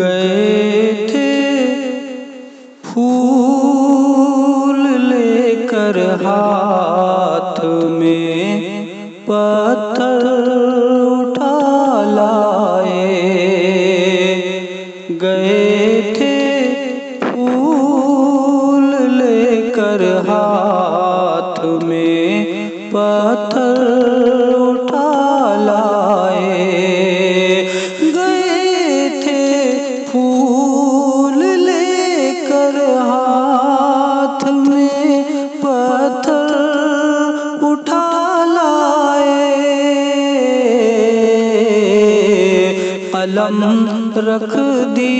گئے تھے پھول لے کر ہاتھ میں، پتھر اٹھا لائے۔ گئے تھے پھول لے کر ہاتھ میں، پتھر اٹھا لائے۔ گئے تھے پھول لے کر ہاتھ میں، پتھر اٹھا لائے۔ قلم رکھ دی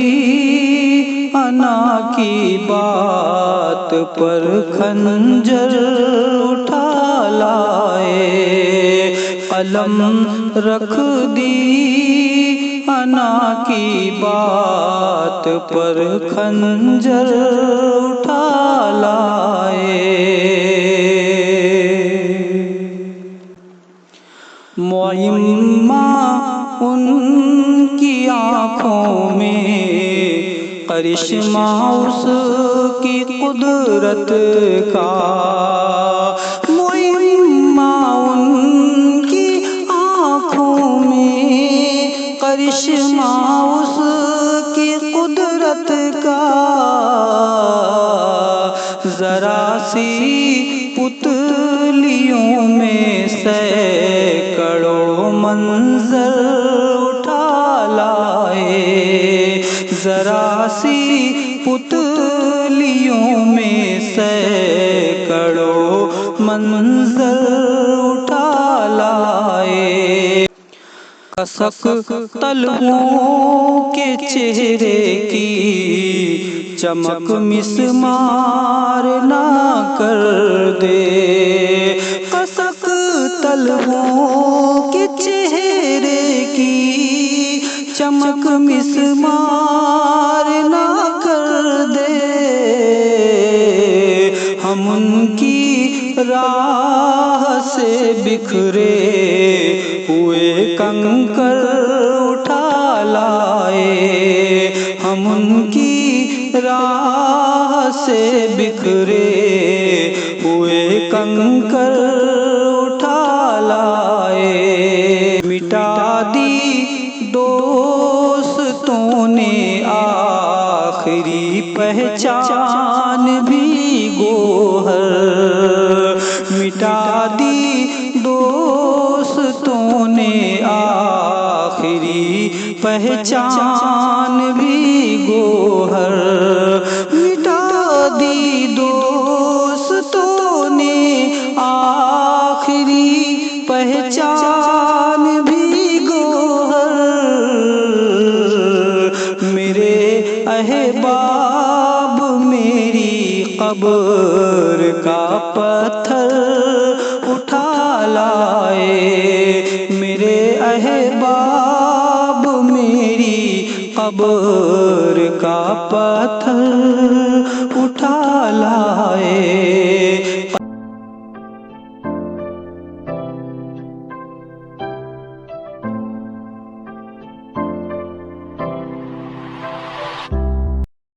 انا کی بات پر، خنجر اٹھا لائے۔ قلم رکھ دی انا کی بات پر، خنجر اٹھا لائے۔ معمہ ان کی آنکھوں میں، کرشمہ اس کی قدرت کا۔ معمہ ان کی آنکھوں میں، کرشمہ اس کی قدرت کا۔ ذرا سی پتلیوں میں سینکڑوں منظر اٹھا لائے۔ ذرا سی پتلیوں میں سینکڑوں منظر اٹھا لائے۔ کسک طلبوں کے چہرے کی چمک مسمار نہ کر دے۔ کسک طلبوں کے چہرے کی چمک مسمار نہ کر دے۔ ہم ان کی راہ سے بکھرے ہوئے کنکر اٹھا لائے۔ ہم ان کی راہ سے بکھرے ہوئے کنکر اٹھا لائے۔ مٹا دی دوستوں نے آخری پہچان بھی گوہر۔ مٹا دی دوستوں نے آخری پہچان بھی گوہر۔ مٹا دی دوستوں نے آخری پہچان بھی گوہر۔ میرے احباب میری قبر کا پتھر اٹھا لائے۔ میرے احباب میری قبر کا پتھر